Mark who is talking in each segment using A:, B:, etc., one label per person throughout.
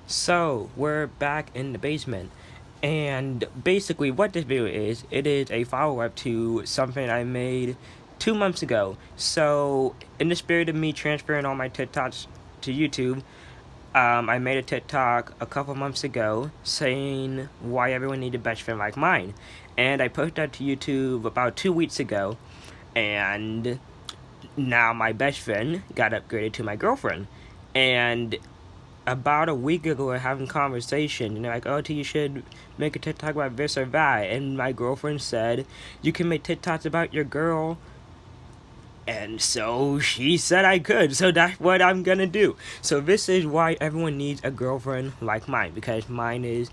A: So, we're back in the basement. And basically, what this video is, it is a follow up to something I made 2 months ago. So, in the spirit of me transferring all my TikToks to YouTube, I made a TikTok a couple months ago saying why everyone needed a best friend like mine. And I posted that to YouTube about 2 weeks ago. And now my best friend got upgraded to my girlfriend. And about a week ago, we're having conversation, and they're like, "Oh, T, you should make a TikTok about this or that." And my girlfriend said, "You can make TikToks about your girl." And so she said I could, so that's what I'm gonna do. So this is why everyone needs a girlfriend like mine, because mine is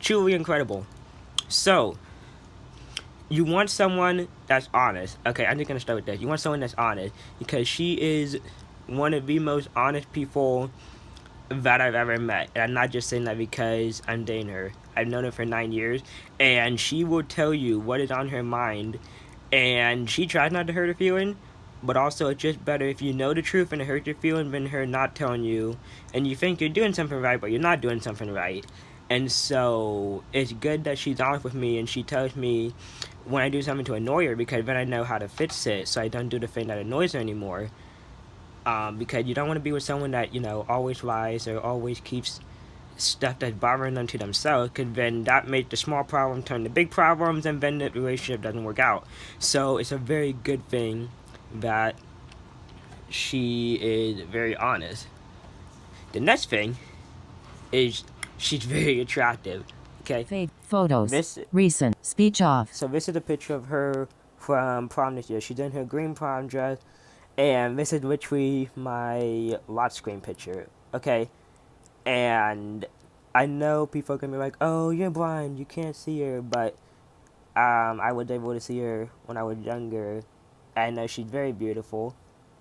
A: truly incredible. So, you want someone that's honest. Okay, I'm just gonna start with this. You want someone that's honest, because she is one of the most honest people that I've ever met. And I'm not just saying that because I'm dating her. I've known her for 9 years, and she will tell you what is on her mind. And she tries not to hurt her feeling, but also it's just better if you know the truth and it hurts your feeling than her not telling you, and you think you're doing something right, but you're not doing something right. And so it's good that she's honest with me and she tells me when I do something to annoy her, because then I know how to fix it so I don't do the thing that annoys her anymore. Because you don't want to be with someone that, always lies or always keeps stuff that's bothering them to themselves, because then that makes the small problem turn to big problems, and then the relationship doesn't work out. So it's a very good thing that she is very honest. The next thing is she's very attractive. Okay,
B: Fade photos.
A: this
B: Recent. Speech off.
A: so this is a picture of her from prom this year. She's in her green prom dress, and this is literally my lock screen picture. Okay, and I know people are gonna be like, "Oh, you're blind, you can't see her," but I was able to see her when I was younger. I know she's very beautiful,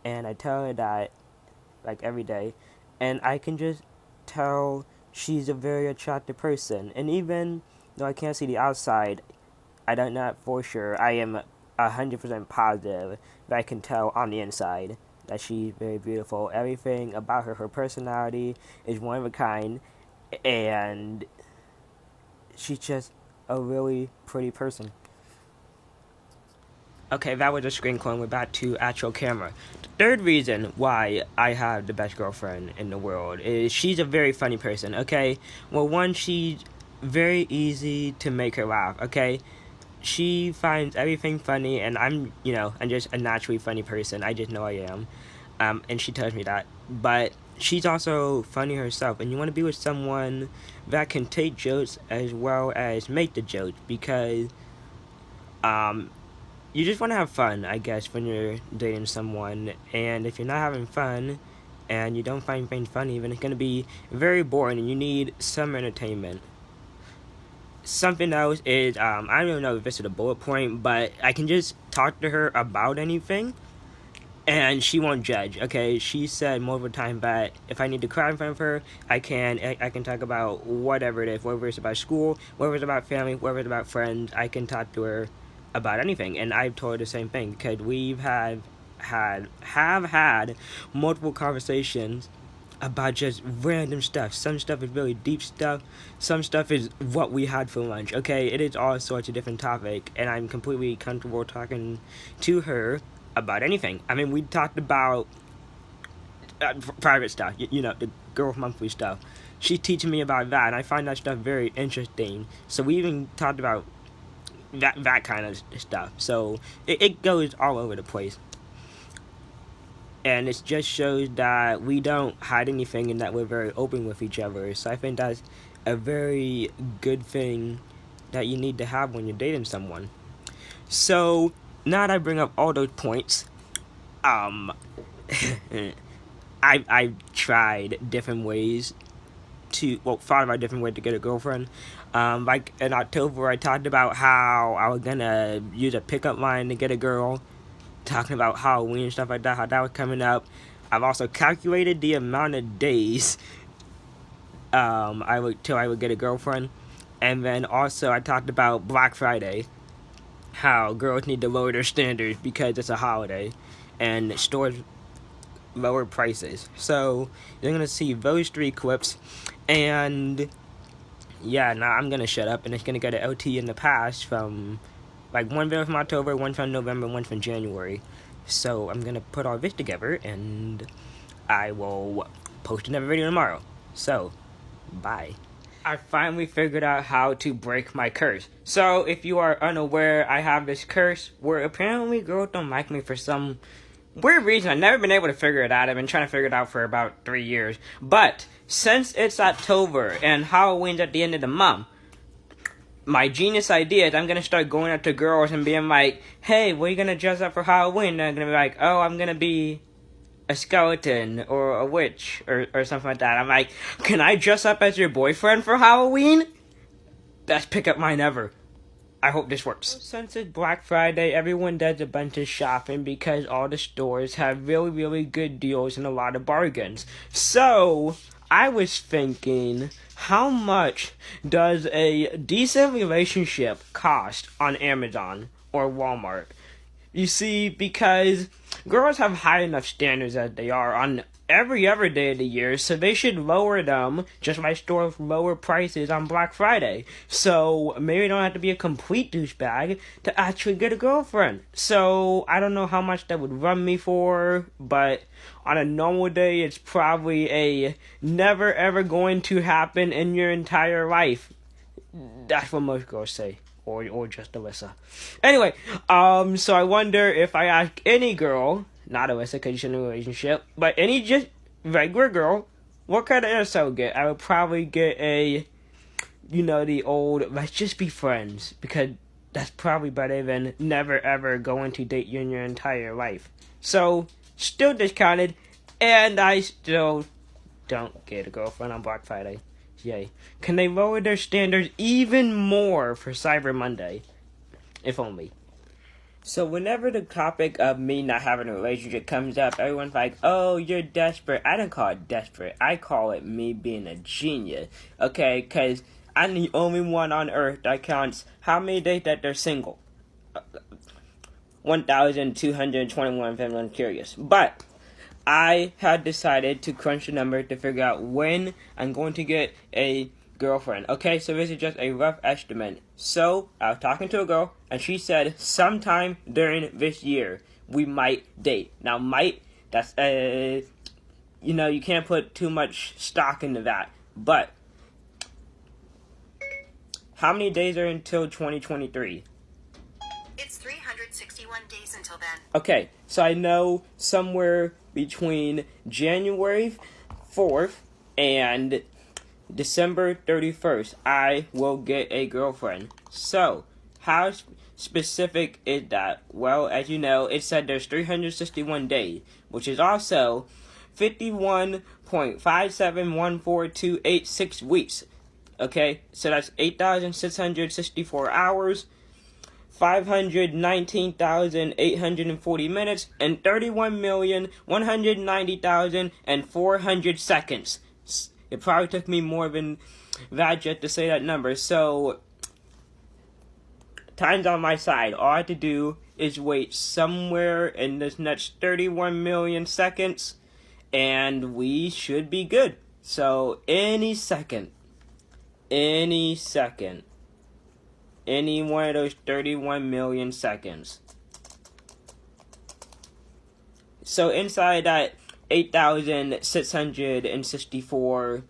A: and I tell her that like every day, and I can just tell she's a very attractive person. And even though I can't see the outside, I don't know for sure. I am 100% positive that I can tell on the inside that she's very beautiful. Everything about her, her personality is one of a kind, and she's just a really pretty person. Okay, that was a screen clone. We're back to actual camera. The third reason why I have the best girlfriend in the world is she's a very funny person, okay? Well, one, she's very easy to make her laugh, okay? She finds everything funny, and I'm just a naturally funny person. I just know I am. And she tells me that. But she's also funny herself, and you want to be with someone that can take jokes as well as make the jokes, because um, you just want to have fun, I guess, when you're dating someone. And if you're not having fun and you don't find things funny, then it's going to be very boring, and you need some entertainment. Something else is, I don't know if this is a bullet point, but I can just talk to her about anything and she won't judge. Okay, she said multiple times that if I need to cry in front of her, I can talk about whatever it is, whether it's about school, whether it's about family, whether it's about friends. I can talk to her about anything, and I've told her the same thing, because we've had multiple conversations about just random stuff. Some stuff is really deep stuff. Some stuff is what we had for lunch. Okay, it is all sorts of different topic, and I'm completely comfortable talking to her about anything. I mean, we talked about private stuff. The girl monthly stuff. She's teaching me about that, and I find that stuff very interesting. So we even talked about that kind of stuff. So it goes all over the place. And it just shows that we don't hide anything and that we're very open with each other. So I think that's a very good thing that you need to have when you're dating someone. So now that I bring up all those points, um, I've tried different ways thought about different ways to get a girlfriend. Like in October, I talked about how I was gonna use a pickup line to get a girl, talking about Halloween and stuff like that, how that was coming up. I've also calculated the amount of days till I would get a girlfriend. And then also I talked about Black Friday, how girls need to lower their standards because it's a holiday, and stores lower prices. So you're gonna see those three clips, And yeah, now I'm gonna shut up and it's gonna go to LT in the past from like one video from October, one from November, one from January. So I'm gonna put all this together and I will post another video tomorrow. So, bye. I finally figured out how to break my curse. So, if you are unaware, I have this curse where apparently girls don't like me for some weird reason. I've never been able to figure it out. I've been trying to figure it out for about 3 years. But, since it's October and Halloween's at the end of the month, my genius idea is I'm gonna start going up to girls and being like, hey, what are you gonna dress up for Halloween? And they're gonna be like, oh, I'm gonna be a skeleton or a witch or something like that. I'm like, can I dress up as your boyfriend for Halloween? Best pickup line ever. I hope this works. Since it's Black Friday, everyone does a bunch of shopping because all the stores have really, really good deals and a lot of bargains. So, I was thinking, how much does a decent relationship cost on Amazon or Walmart? You see, because girls have high enough standards as they are on every other day of the year, so they should lower them, just like stores lower prices on Black Friday. So maybe you don't have to be a complete douchebag to actually get a girlfriend. So I don't know how much that would run me for, but on a normal day, it's probably a never ever going to happen in your entire life. That's what most girls say. Or just Alyssa. Anyway, so I wonder if I ask any girl, not Alyssa because she's in a relationship, but any just regular girl, what kind of answer I would get? I would probably get a, the old, let's just be friends, because that's probably better than never ever going to date you in your entire life. So, still discounted, and I still don't get a girlfriend on Black Friday. Yay. Can they lower their standards even more for Cyber Monday? If only. So whenever the topic of me not having a relationship comes up, everyone's like, oh, you're desperate. I don't call it desperate. I call it me being a genius. Okay, because I'm the only one on Earth that counts how many days that they're single. 1,221 if anyone's curious. But I had decided to crunch the number to figure out when I'm going to get a girlfriend. Okay, so this is just a rough estimate. So, I was talking to a girl, and she said sometime during this year, we might date. Now, might, that's, you can't put too much stock into that. But, how many days are until 2023?
C: It's 361 days until then.
A: Okay, so I know somewhere between January 4th and December 31st, I will get a girlfriend. So, how specific is that? Well, as you know, it said there's 361 days, which is also 51.5714286 weeks. Okay, so that's 8,664 hours. 519,840 minutes, and 31,190,400 seconds. It probably took me more than that just to say that number. So, time's on my side. All I have to do is wait somewhere in this next 31 million seconds, and we should be good. So, any second. Any one of those 31 million seconds. So inside that 8,664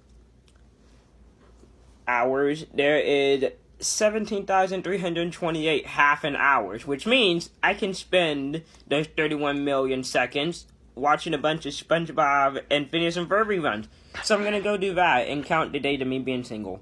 A: hours, there is 17,328 half an hours, which means I can spend those 31 million seconds watching a bunch of SpongeBob and Phineas and Ferb reruns. So I'm gonna go do that and count the days of me being single.